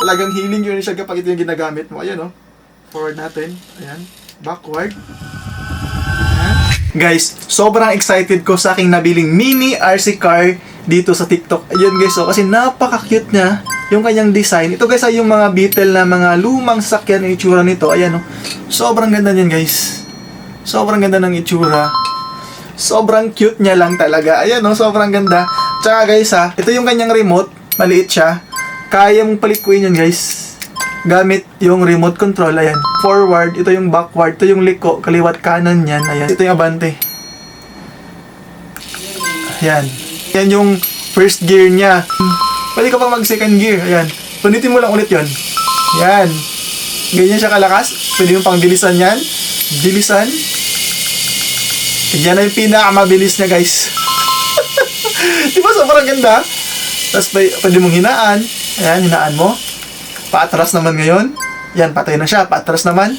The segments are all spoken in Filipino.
Talagang healing yun siya kapag ito yung ginagamit mo. Ayan, oh. Forward natin. Ayan. Backward. Ayan. Guys, sobrang excited ko sa aking nabiling mini RC car dito sa TikTok. Ayun guys, oh, kasi napaka-cute niya yung kanyang design. Ito guys ay yung mga Beetle na mga lumang sasakyan ng itsura nito. Ayan, oh. Sobrang ganda niyan guys. Sobrang ganda ng itsura. Sobrang cute niya lang talaga. Ayan, oh, sobrang ganda. Tsaka guys, ha, ito yung kanyang remote. Maliit siya. Kaya mong palikuin yun guys gamit yung remote control. Ayan, forward, ito yung backward, ito yung liko, kaliwat kanan yan. Ayan, ito yung abante. Ayan, yan yung first gear niya. Pwede ka pang mag second gear. Ayan, punitin mo lang ulit yon. Yan, ganyan siya kalakas. Pwede yung pang bilisan yan. Bilisan. Yan na yung pinakamabilis niya guys. Diba sobrang ganda? Tapos pwede mong hinaan. Ayan, hinaan mo. Paatras naman ngayon. Yan, patay na siya. Paatras naman.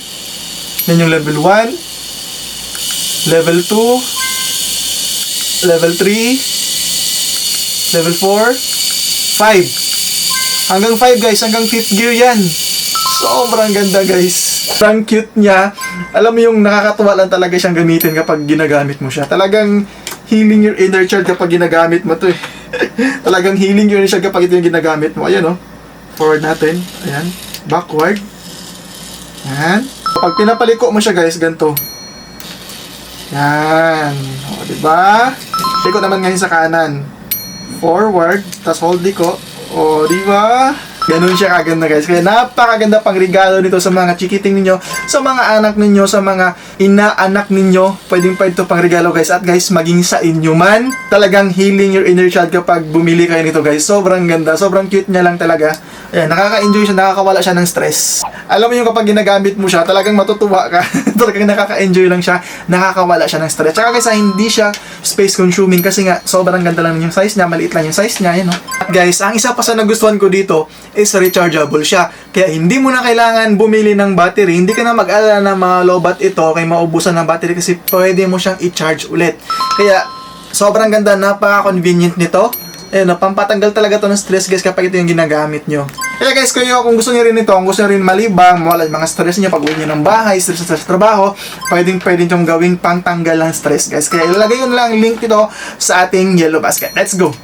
Yan yung level 1. Level 2. Level 3. Level 4. 5. Hanggang 5 guys. Hanggang 5th gear yan. Sobrang ganda guys. Sobrang cute niya. Alam mo yung nakakatuwa lang talaga siyang gamitin kapag ginagamit mo siya. Talagang healing your inner child kapag ginagamit mo to eh. Talagang healing your inner child kapag ito yung ginagamit mo. Ayan, oh. Forward natin. Ayan. Backward. Ayan. Kapag pinapaliko mo siya guys, ganito. Ayan. O, diba? Liko naman ngayon sa kanan. Forward. Tapos hold liko. O, diba? Ganun siya kaganda guys. Kaya napakaganda pang regalo nito sa mga chikiting ninyo, sa mga anak ninyo, sa mga inaanak ninyo. Pwedeng ito pang regalo guys. At guys, maging sa inyo man, talagang healing your inner child kapag bumili kayo nito guys. Sobrang ganda. Sobrang cute niya lang talaga. Ayan, nakaka-enjoy siya, nakakawala siya ng stress. Alam mo yung kapag ginagamit mo siya, talagang matutuwa ka. Talagang nakaka-enjoy lang siya, nakakawala siya ng stress. Tsaka guys, hindi siya space consuming kasi nga, sobrang ganda lang yung size niya, maliit lang yung size niya, yun, no? At guys, ang isa pa sa nagustuhan ko dito is rechargeable siya. Kaya hindi mo na kailangan bumili ng battery, hindi ka na mag-alala ng mga lobat ito kay maubusan ng battery kasi pwede mo siyang i-charge ulit. Kaya, sobrang ganda, napaka-convenient nito. Ayun, pampatanggal talaga to ng stress guys kapag ito yung ginagamit nyo. Kaya guys, kung gusto nyo rin ito, kung gusto nyo rin malibang, mawala yung mga stress nyo pag uwi nyo ng bahay, stress sa trabaho, pwedeng itong gawing pangtanggal ng stress guys. Kaya ilalagay ko na lang ang link dito sa ating yellow basket. Let's go!